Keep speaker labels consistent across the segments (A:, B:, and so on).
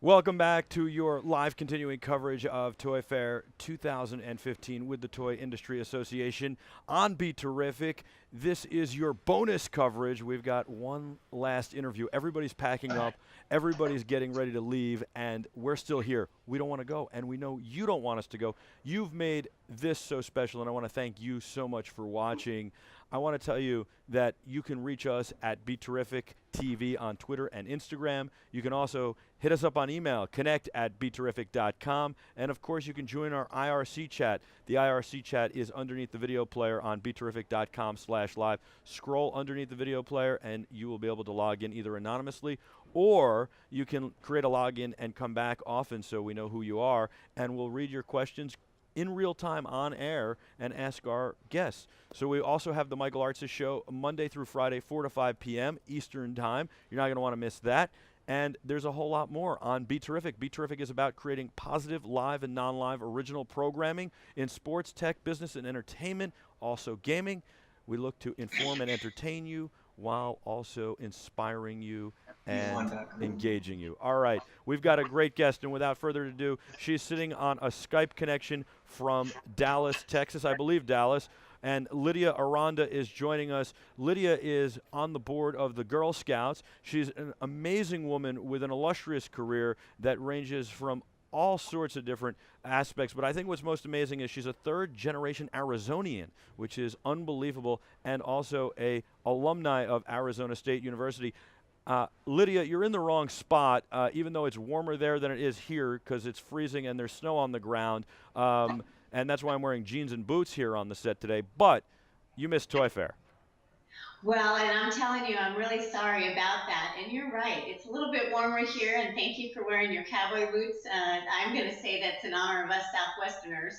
A: Welcome back to your live continuing coverage of Toy Fair 2015 with the Toy Industry Association on BeTerrific. This is your bonus coverage. We've got one last interview. Everybody's packing up, everybody's getting ready to leave, and we're still here. We don't want to go, and we know you don't want us to go. You've made this so special, and I want to thank you so much for watching. I want to tell you that you can reach us at BeTerrific TV on Twitter and Instagram. You can also hit us up on email, connect@beterrific.com. And of course, you can join our IRC chat. The IRC chat is underneath the video player on beterrific.com/live. Scroll underneath the video player and you will be able to log in either anonymously or you can create a login and come back often so we know who you are, and we'll read your questions in real time on air and ask our guests. So we also have the Michael Artsis Show Monday through Friday, 4 to 5 p.m. Eastern Time. You're not going to want to miss that. And there's a whole lot more on BeTerrific. BeTerrific is about creating positive live and non-live original programming in sports, tech, business, and entertainment, also gaming. We look to inform and entertain you while also inspiring you and engaging you. All right, we've got a great guest, and without further ado, she's sitting on a Skype connection from Dallas, Texas, I believe Dallas, and Lydia Aranda is joining us. Lydia is on the board of the Girl Scouts. She's an amazing woman with an illustrious career that ranges from all sorts of different aspects, but I think what's most amazing is she's a third-generation Arizonian, which is unbelievable, and also a alumni of Arizona State University. Lydia, you're in the wrong spot, even though it's warmer there than it is here because it's freezing and there's snow on the ground, and that's why I'm wearing jeans and boots here on the set today, but you missed Toy Fair.
B: Well, and I'm telling you, I'm really sorry about that. And you're right. It's a little bit warmer here, and thank you for wearing your cowboy boots. I'm going to say that's in honor of us Southwesterners.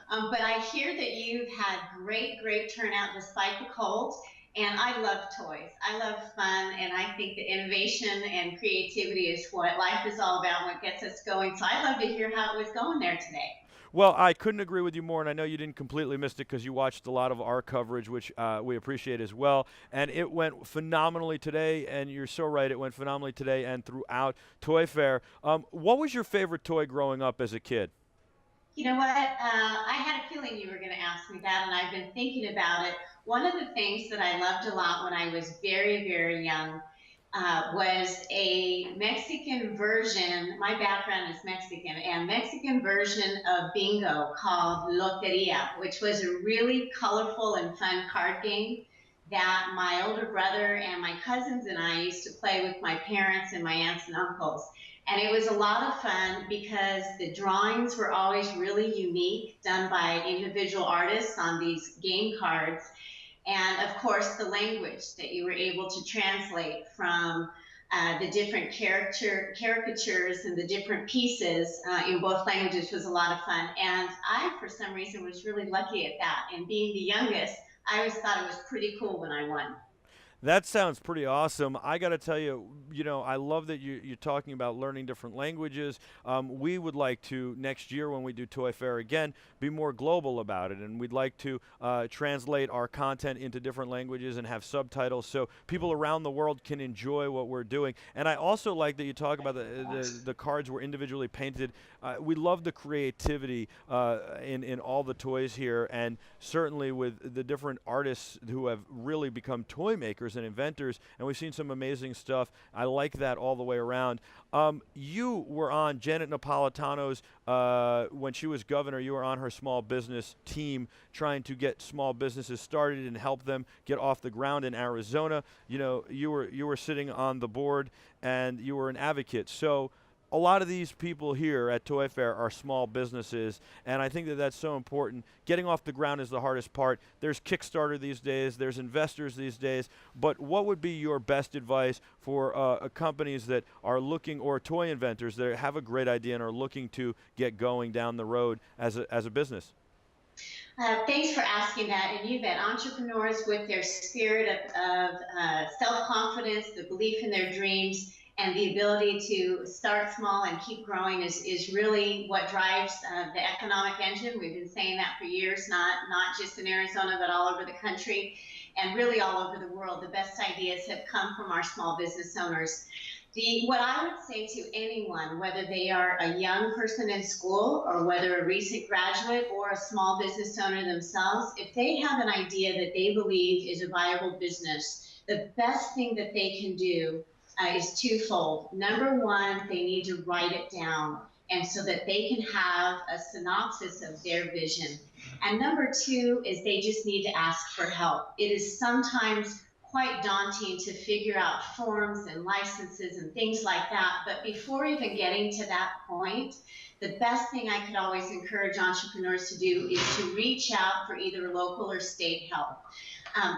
B: But I hear that you've had great turnout despite the cold. And I love toys. I love fun, and I think that innovation and creativity is what life is all about, what gets us going. So I'd love to hear how it was going there today.
A: Well, I couldn't agree with you more, and I know you didn't completely miss it because you watched a lot of our coverage, which we appreciate as well. And it went phenomenally today, and you're so right, it went phenomenally today and throughout Toy Fair. What was your favorite toy growing up as a kid?
B: You know what? I had a feeling you were going to ask me that, and I've been thinking about it. One of the things that I loved a lot when I was very young was a Mexican version. My background is Mexican, and Mexican version of bingo called Loteria, which was a really colorful and fun card game that my older brother and my cousins and I used to play with my parents and my aunts and uncles. And it was a lot of fun because the drawings were always really unique, done by individual artists on these game cards. And of course, the language that you were able to translate from the different caricatures and the different pieces in both languages was a lot of fun. And I, for some reason, was really lucky at that. And being the youngest, I always thought it was pretty cool when I won.
A: That sounds pretty awesome. I got to tell you, I love that you're talking about learning different languages. We would like to, next year when we do Toy Fair again, be more global about it. And we'd like to translate our content into different languages and have subtitles so people around the world can enjoy what we're doing. And I also like that you talk about the cards were individually painted. We love the creativity in all the toys here, and certainly with the different artists who have really become toy makers and inventors, and we've seen some amazing stuff. I like that all the way around. You were on Janet Napolitano's, when she was governor, you were on her small business team trying to get small businesses started and help them get off the ground in Arizona. You were sitting on the board and you were an advocate. So a lot of these people here at Toy Fair are small businesses, and I think that that's so important. Getting off the ground is the hardest part. There's Kickstarter these days, there's investors these days, but what would be your best advice for companies that are looking, or toy inventors that have a great idea and are looking to get going down the road as a business?
B: Thanks for asking that. And you bet entrepreneurs with their spirit of self-confidence, the belief in their dreams, and the ability to start small and keep growing is really what drives the economic engine. We've been saying that for years, not just in Arizona, but all over the country and really all over the world. The best ideas have come from our small business owners. What I would say to anyone, whether they are a young person in school or whether a recent graduate or a small business owner themselves, if they have an idea that they believe is a viable business, the best thing that they can do is twofold. Number one, they need to write it down, and so that they can have a synopsis of their vision. And number two is they just need to ask for help. It is sometimes quite daunting to figure out forms and licenses and things like that. But before even getting to that point, the best thing I could always encourage entrepreneurs to do is to reach out for either local or state help.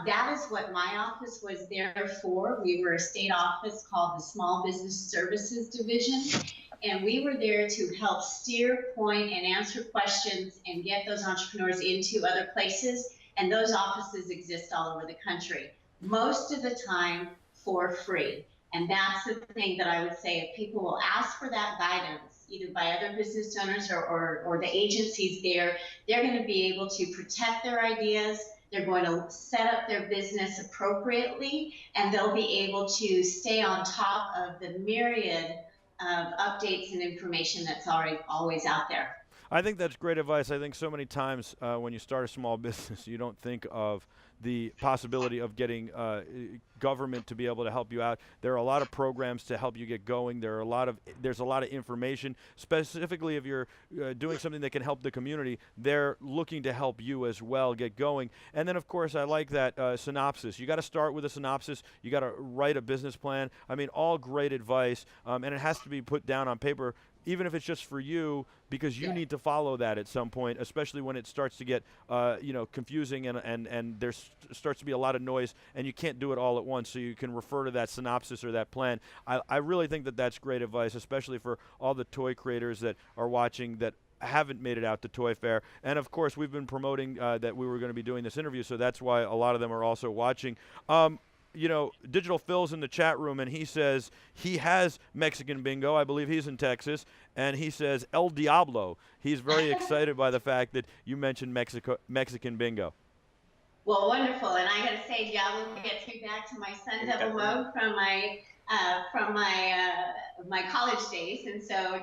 B: That is what my office was there for. We were a state office called the Small Business Services Division, and we were there to help steer, point, and answer questions and get those entrepreneurs into other places. And those offices exist all over the country, most of the time for free. And that's the thing that I would say, if people will ask for that guidance, either by other business owners or the agencies there, they're going to be able to protect their ideas. They're going to set up their business appropriately, and they'll be able to stay on top of the myriad of updates and information that's already always out there.
A: I think that's great advice. I think so many times when you start a small business, you don't think of the possibility of getting government to be able to help you out. There are a lot of programs to help you get going. There's a lot of information. Specifically, if you're doing something that can help the community, they're looking to help you as well get going. And then, of course, I like that synopsis. You got to start with a synopsis. You got to write a business plan. I mean, all great advice, and it has to be put down on paper, even if it's just for you, because you need to follow that at some point, especially when it starts to get confusing and there starts to be a lot of noise and you can't do it all at once, so you can refer to that synopsis or that plan. I really think that that's great advice, especially for all the toy creators that are watching that haven't made it out to Toy Fair. And of course, we've been promoting that we were going to be doing this interview, so that's why a lot of them are also watching. Digital Phil's in the chat room, and he says he has Mexican bingo. I believe he's in Texas, and he says El Diablo. He's very excited by the fact that you mentioned Mexican bingo.
B: Well, wonderful, and I got to say, Diablo gets me back to my Sun Devil mode from my college days, and so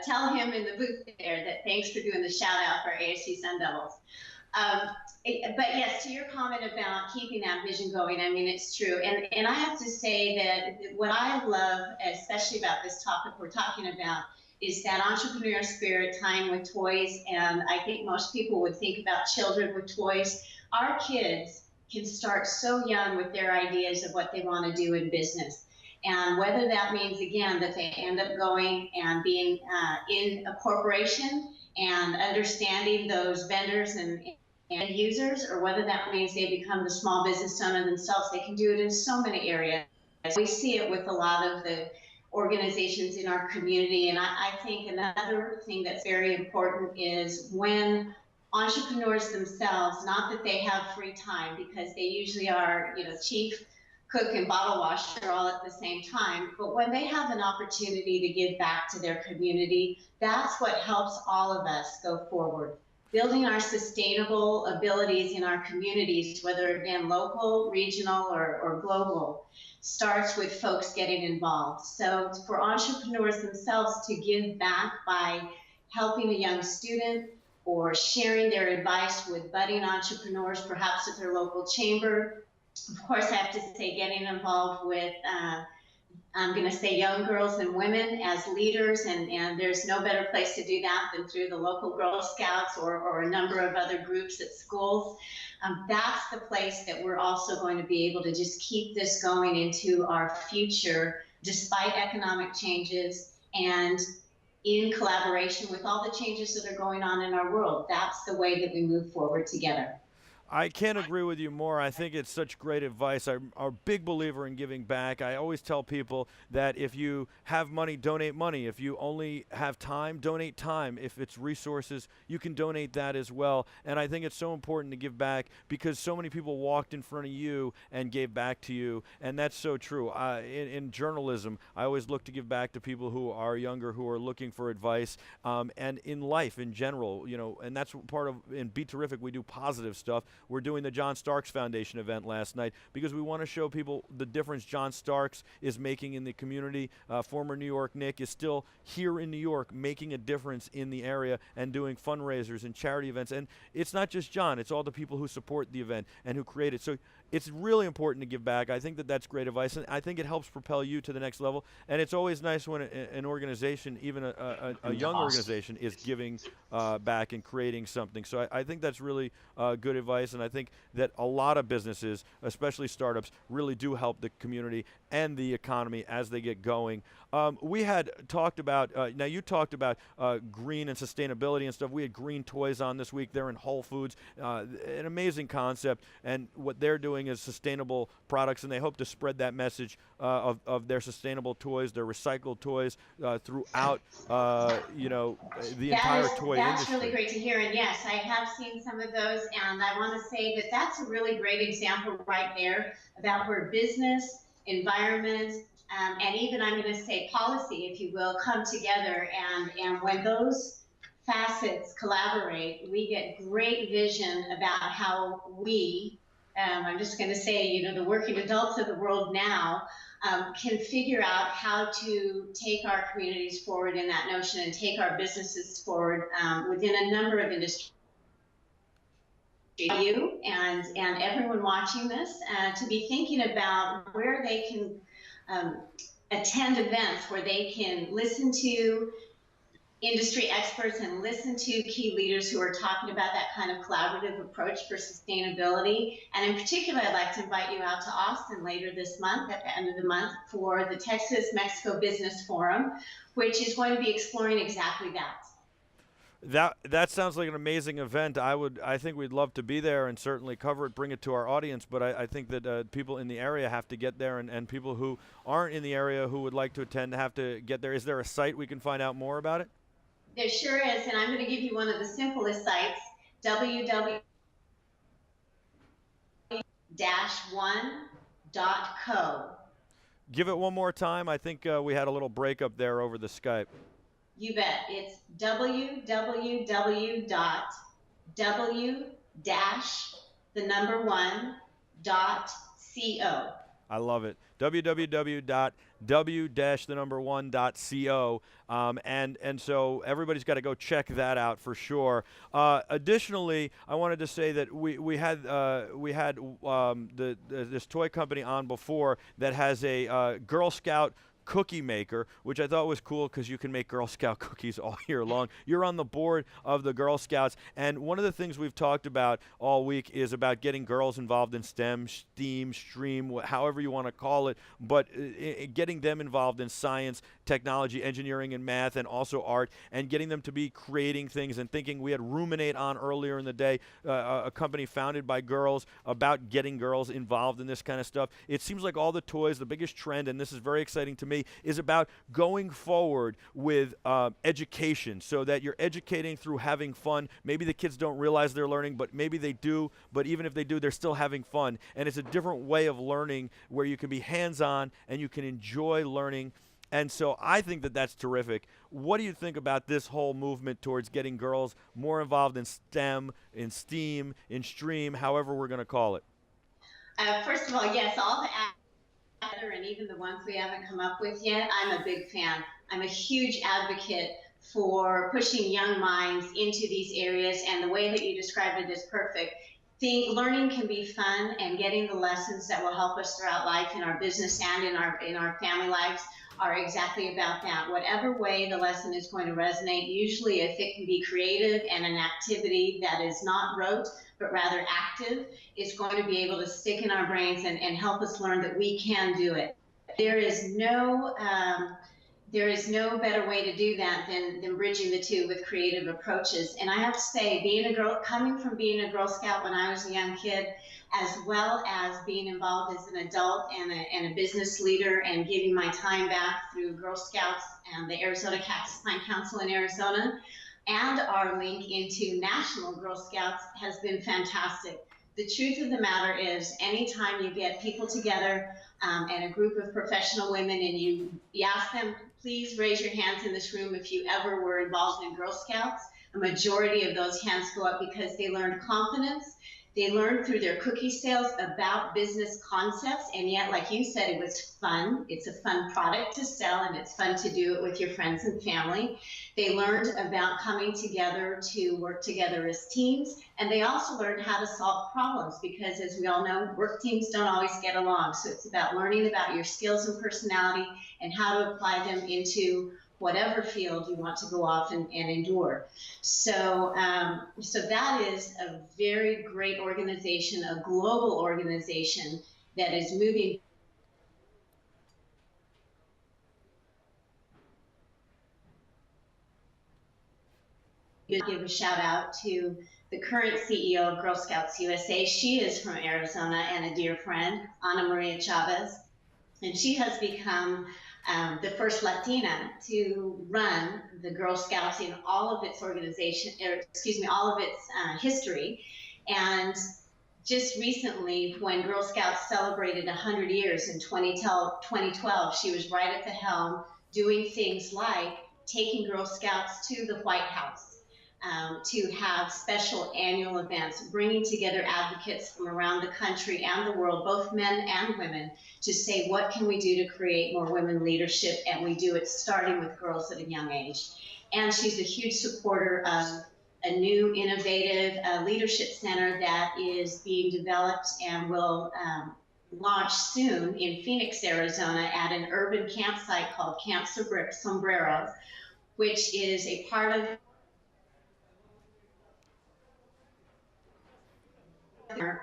B: tell him in the booth there that thanks for doing the shout out for ASU Sun Devils. But yes, to your comment about keeping that vision going, I mean, it's true. And I have to say that what I love, especially about this topic we're talking about, is that entrepreneur spirit, time with toys. And I think most people would think about children with toys. Our kids can start so young with their ideas of what they want to do in business. And whether that means, again, that they end up going and being in a corporation and understanding those vendors and users, or whether that means they become the small business owner themselves, they can do it in so many areas. We see it with a lot of the organizations in our community. And I think another thing that's very important is when entrepreneurs themselves, not that they have free time, because they usually are, chief cook and bottle washer all at the same time, but when they have an opportunity to give back to their community, that's what helps all of us go forward. Building our sustainable abilities in our communities, whether again local, regional, or global, starts with folks getting involved. So for entrepreneurs themselves to give back by helping a young student or sharing their advice with budding entrepreneurs, perhaps at their local chamber. Of course, I have to say getting involved with I'm going to say young girls and women as leaders, and there's no better place to do that than through the local Girl Scouts or a number of other groups at schools. That's the place that we're also going to be able to just keep this going into our future, despite economic changes and in collaboration with all the changes that are going on in our world. That's the way that we move forward together.
A: I can't agree with you more. I think it's such great advice. I'm a big believer in giving back. I always tell people that if you have money, donate money. If you only have time, donate time. If it's resources, you can donate that as well. And I think it's so important to give back because so many people walked in front of you and gave back to you. And that's so true. In journalism, I always look to give back to people who are younger, who are looking for advice, and in life in general, and that's part of, in BeTerrific, we do positive stuff. we're doing the John Starks Foundation event last night because we want to show people the difference John Starks is making in the community. Former New York Nick is still here in New York making a difference in the area and doing fundraisers and charity events. And it's not just John, it's all the people who support the event and who create it. So it's really important to give back. I think that that's great advice, and I think it helps propel you to the next level. And it's always nice when an organization, even a young organization, is giving back and creating something. So I think that's really good advice, and I think that a lot of businesses, especially startups, really do help the community and the economy as they get going. We had talked about, now you talked about green and sustainability and stuff. We had green toys on this week. They're in Whole Foods. An amazing concept, and what they're doing is sustainable products, and they hope to spread that message of their sustainable toys, their recycled toys throughout, the entire toy
B: that's
A: industry.
B: really great to hear. And yes, I have seen some of those, and I want to say that that's a really great example right there about where business, environment, and even I'm going to say policy, if you will, come together. And when those facets collaborate, we get great vision about how we, I'm just going to say, the working adults of the world now can figure out how to take our communities forward in that notion and take our businesses forward within a number of industries. You and everyone watching this to be thinking about where they can attend events where they can listen to industry experts and listen to key leaders who are talking about that kind of collaborative approach for sustainability. And in particular, I'd like to invite you out to Austin later this month, at the end of the month, for the Texas-Mexico Business Forum, which is going to be exploring exactly that.
A: That sounds like an amazing event. I think we'd love to be there and certainly cover it, bring it to our audience. But I think that people in the area have to get there, and people who aren't in the area who would like to attend have to get there. Is there a site we can find out more about it?
B: There sure is, and I'm going to give you one of the simplest sites: www-1.co.
A: Give it one more time. I think we had a little breakup there over the Skype.
B: You bet. It's www.w-1.co.
A: I love it. www.w-1.co. And so everybody's got to go check that out for sure. Additionally, I wanted to say that we had this toy company on before that has a Girl Scout cookie maker, which I thought was cool because you can make Girl Scout cookies all year long. You're on the board of the Girl Scouts, and one of the things we've talked about all week is about getting girls involved in STEM, STEAM, STREAM, however you want to call it, but getting them involved in science, technology, engineering, and math, and also art, and getting them to be creating things and thinking. We had Ruminate on earlier in the day, a company founded by girls, about getting girls involved in this kind of stuff. It seems like all the toys, the biggest trend, and this is very exciting to me, is about going forward with education, so that you're educating through having fun. Maybe the kids don't realize they're learning, but maybe they do. But even if they do, they're still having fun. And it's a different way of learning where you can be hands-on and you can enjoy learning. And so I think that that's terrific. What do you think about this whole movement towards getting girls more involved in STEM, in STEAM, in STREAM, however we're going to call it?
B: First of all, yes, all the and even the ones we haven't come up with yet, I'm a big fan. I'm a huge advocate for pushing young minds into these areas, and the way that you described it is perfect. Learning can be fun, and getting the lessons that will help us throughout life in our business and in our family lives are exactly about that. Whatever way the lesson is going to resonate, usually if it can be creative and an activity that is not rote, but rather active, is going to be able to stick in our brains and help us learn that we can do it. There is no better way to do that than bridging the two with creative approaches. And I have to say, coming from being a Girl Scout when I was a young kid, as well as being involved as an adult and a business leader and giving my time back through Girl Scouts and the Arizona Cactus Plant Council in Arizona, and our link into National Girl Scouts, has been fantastic. The truth of the matter is, anytime you get people together and a group of professional women, and you ask them, please raise your hands in this room if you ever were involved in Girl Scouts, a majority of those hands go up because they learned confidence, They learned through their cookie sales about business concepts, and yet, like you said, it was fun. It's a fun product to sell, and it's fun to do it with your friends and family. They learned about coming together to work together as teams, and they also learned how to solve problems because, as we all know, work teams don't always get along. So it's about learning about your skills and personality and how to apply them into whatever field you want to go off and endure. So that is a very great organization, a global organization that is moving. Give a shout out to the current CEO of Girl Scouts USA. She is from Arizona and a dear friend, Ana Maria Chavez, and she has become the first Latina to run the Girl Scouts in all of its organization, or excuse me, all of its history. And just recently, when Girl Scouts celebrated 100 years in 2012, she was right at the helm doing things like taking Girl Scouts to the White House. To have special annual events, bringing together advocates from around the country and the world, both men and women, to say what can we do to create more women leadership, and we do it starting with girls at a young age. And she's a huge supporter of a new innovative leadership center that is being developed and will launch soon in Phoenix, Arizona at an urban campsite called Camp Sombrero, which is a part of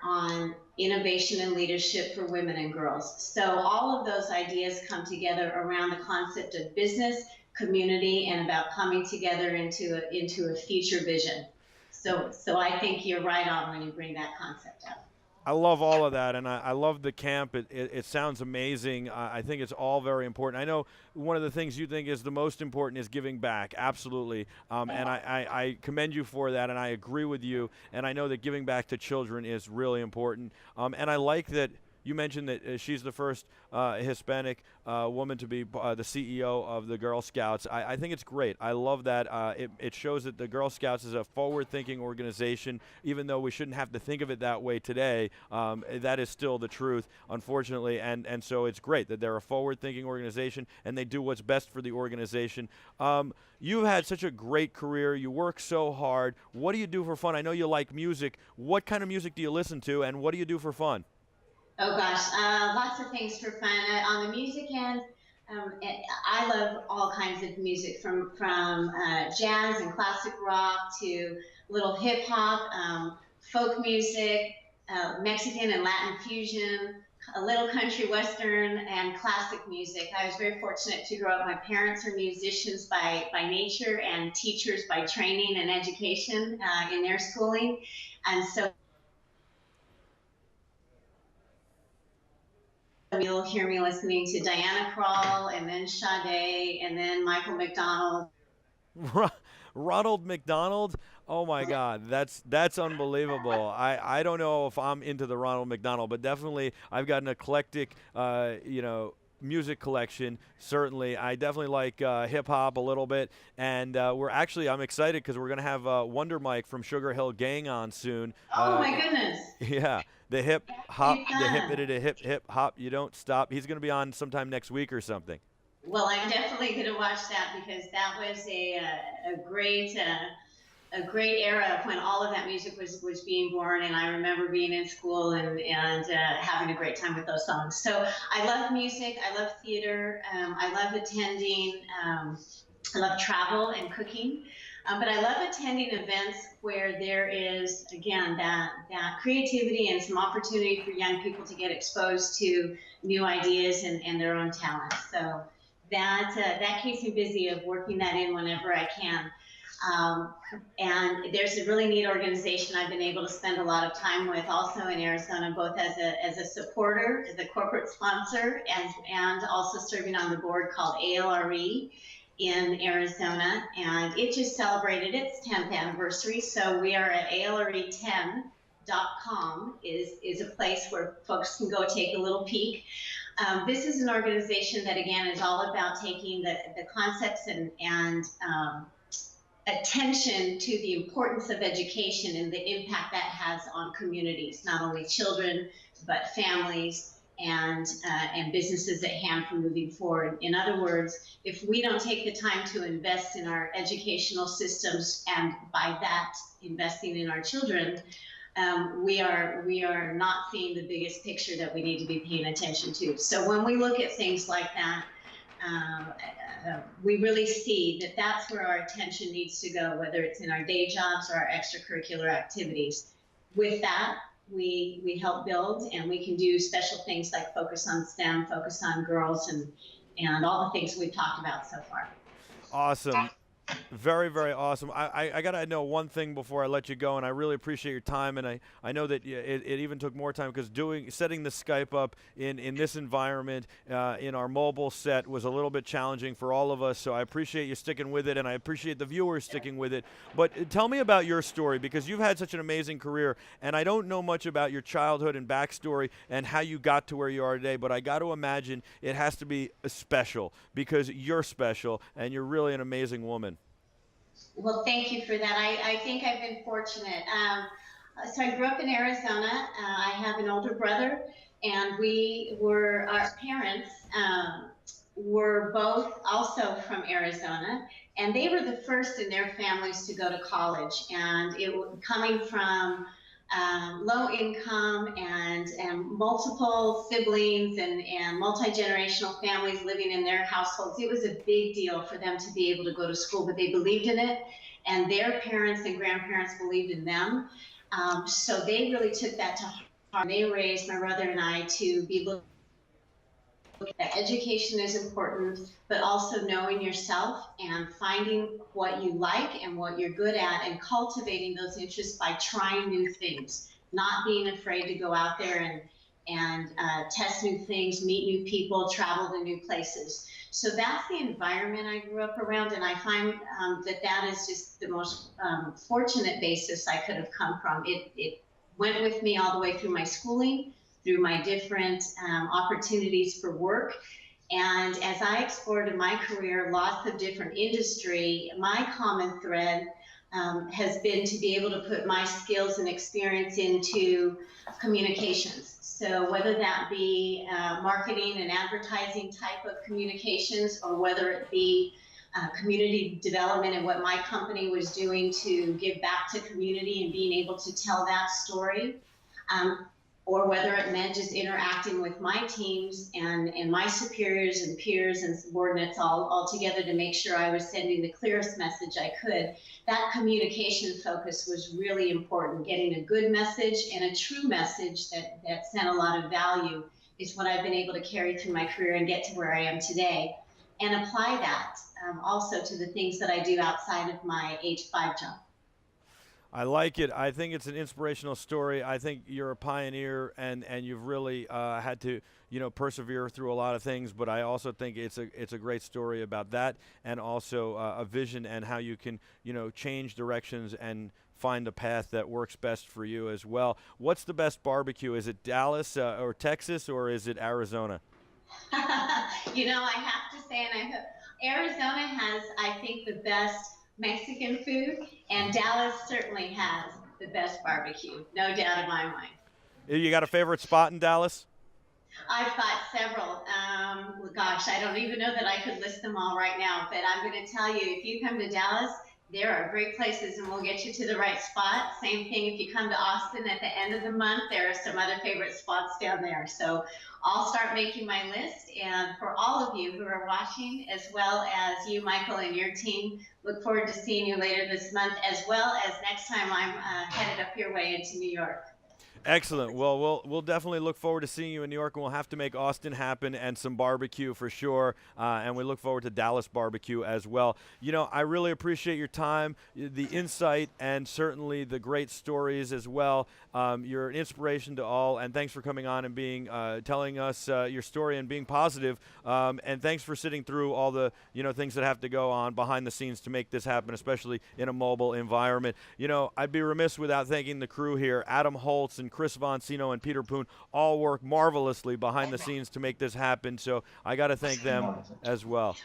B: on innovation and leadership for women and girls. So all of those ideas come together around the concept of business, community, and about coming together into a future vision. So I think you're right on when you bring that concept up.
A: I love all of that, and I love the camp. It sounds amazing. I think it's all very important. I know one of the things you think is the most important is giving back. Absolutely. And I commend you for that, and I agree with you. And I know that giving back to children is really important. And I like that you mentioned that she's the first Hispanic woman to be the CEO of the Girl Scouts. I think it's great. I love that. It shows that the Girl Scouts is a forward-thinking organization, even though we shouldn't have to think of it that way today. That is still the truth, unfortunately. And so it's great that they're a forward-thinking organization, and they do what's best for the organization. You've had such a great career. You work so hard. What do you do for fun? I know you like music. What kind of music do you listen to, and what do you do for fun?
B: Oh gosh, lots of things for fun. On the music end, I love all kinds of music from jazz and classic rock to little hip hop, folk music, Mexican and Latin fusion, a little country western, and classic music. I was very fortunate to grow up. My parents are musicians by nature and teachers by training and education in their schooling, and so you'll hear me listening to Diana Krall and then Sade and then Michael McDonald.
A: Ronald McDonald. Oh my God, that's unbelievable. I don't know if I'm into the Ronald McDonald, but definitely I've got an eclectic, music collection. Certainly, I definitely like hip hop a little bit, and I'm excited because we're gonna have Wonder Mike from Sugar Hill Gang on soon.
B: Oh my goodness.
A: Yeah, the hip hop, the hip it hip hip hop. You don't stop. He's gonna be on sometime next week or something.
B: Well, I'm definitely going to watch that because that was a great era of when all of that music was being born, and I remember being in school and having a great time with those songs. So I love music, I love theater, I love attending, I love travel and cooking. But I love attending events where there is, again, that creativity and some opportunity for young people to get exposed to new ideas and their own talents. So that keeps me busy of working that in whenever I can. And there's a really neat organization I've been able to spend a lot of time with also in Arizona, both as a supporter, as a corporate sponsor, and also serving on the board called ALRE in Arizona. And it just celebrated its 10th anniversary. So we are at ALRE10.com is a place where folks can go take a little peek. This is an organization that, again, is all about taking the concepts attention to the importance of education and the impact that has on communities, not only children, but families and businesses at hand for moving forward. In other words, if we don't take the time to invest in our educational systems, and by that investing in our children, we are not seeing the biggest picture that we need to be paying attention to. So when we look at things like that, we really see that that's where our attention needs to go, whether it's in our day jobs or our extracurricular activities. With that, we help build, and we can do special things like focus on STEM, focus on girls, and all the things we've talked about so far.
A: Awesome. Very, very awesome. I got to know one thing before I let you go, and I really appreciate your time. And I know that it even took more time because setting the Skype up in this environment in our mobile set was a little bit challenging for all of us. So I appreciate you sticking with it, and I appreciate the viewers sticking with it. But tell me about your story, because you've had such an amazing career, and I don't know much about your childhood and backstory and how you got to where you are today. But I got to imagine it has to be special, because you're special and you're really an amazing woman.
B: Well, thank you for that. I think I've been fortunate. So I grew up in Arizona. I have an older brother, and our parents were both also from Arizona, and they were the first in their families to go to college. And coming from low income and multiple siblings and multi-generational families living in their households, it was a big deal for them to be able to go to school, but they believed in it, and their parents and grandparents believed in them. So they really took that to heart. They raised my brother and I to be looking that education is important, but also knowing yourself and finding what you like and what you're good at, and cultivating those interests by trying new things, not being afraid to go out there and test new things, meet new people, travel to new places. So that's the environment I grew up around, and I find that is just the most fortunate basis I could have come from. It went with me all the way through my schooling, through my different opportunities for work. And as I explored in my career lots of different industry, my common thread has been to be able to put my skills and experience into communications. So whether that be marketing and advertising type of communications, or whether it be community development and what my company was doing to give back to community and being able to tell that story, or whether it meant just interacting with my teams and my superiors and peers and subordinates all together to make sure I was sending the clearest message I could. That communication focus was really important. Getting a good message and a true message that sent a lot of value is what I've been able to carry through my career and get to where I am today, and apply that also to the things that I do outside of my H5 job.
A: I like it. I think it's an inspirational story. I think you're a pioneer, and you've really had to, persevere through a lot of things. But I also think it's a great story about that, and also a vision and how you can, change directions and find a path that works best for you as well. What's the best barbecue? Is it Dallas or Texas, or is it Arizona?
B: I have to say, and Arizona has, I think, the best Mexican food, and Dallas certainly has the best barbecue, no doubt in my mind.
A: You got a favorite spot in Dallas?
B: I've got several. Gosh, I don't even know that I could list them all right now, but I'm going to tell you, if you come to Dallas, there are great places, and we'll get you to the right spot. Same thing if you come to Austin at the end of the month, there are some other favorite spots down there. So I'll start making my list. And for all of you who are watching, as well as you, Michael, and your team, look forward to seeing you later this month, as well as next time I'm headed up your way into New York.
A: Excellent. Well, we'll definitely look forward to seeing you in New York, and we'll have to make Austin happen and some barbecue for sure. And we look forward to Dallas barbecue as well. I really appreciate your time, the insight, and certainly the great stories as well. You're an inspiration to all, and thanks for coming on and being telling us your story and being positive. And thanks for sitting through all the things that have to go on behind the scenes to make this happen, especially in a mobile environment. I'd be remiss without thanking the crew here, Adam Holtz and Chris Voncino and Peter Poon, all work marvelously behind the scenes to make this happen. So I got to thank them as well.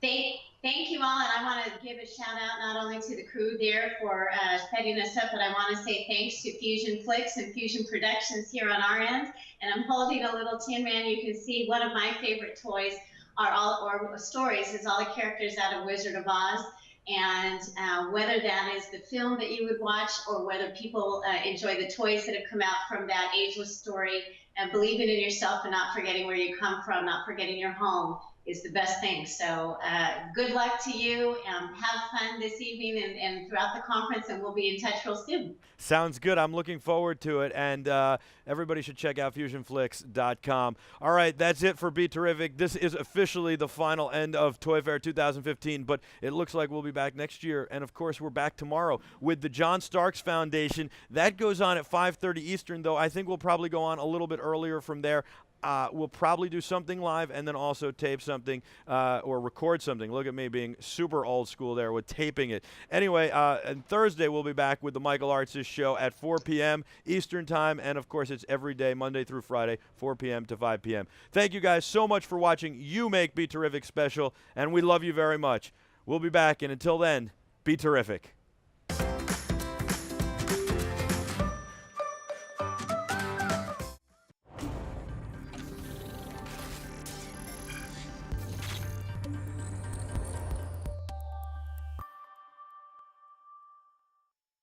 B: Thank Thank you all, and I want to give a shout out not only to the crew there for setting us up, but I want to say thanks to Fusion Flicks and Fusion Productions here on our end. And I'm holding a little Tin Man. You can see one of my favorite toys are all, or stories, is all the characters out of Wizard of Oz. And whether that is the film that you would watch, or whether people enjoy the toys that have come out from that ageless story, and believing in yourself and not forgetting where you come from, not forgetting your home, is the best thing. So good luck to you. Have fun this evening and throughout the conference, and we'll be in touch real soon.
A: Sounds good. I'm looking forward to it, and everybody should check out fusionflix.com. All right, that's it for BeTerrific. This is officially the final end of Toy Fair 2015, but it looks like we'll be back next year, and of course we're back tomorrow with the John Starks Foundation. That goes on at 5:30 Eastern, though I think we'll probably go on a little bit earlier from there. We'll probably do something live and then also tape something or record something. Look at me being super old school there with taping it. Anyway, and Thursday we'll be back with the Michael Artsis Show at 4 p.m. Eastern Time. And, of course, it's every day, Monday through Friday, 4 p.m. to 5 p.m. Thank you guys so much for watching. You make BeTerrific special, and we love you very much. We'll be back, and until then, be terrific.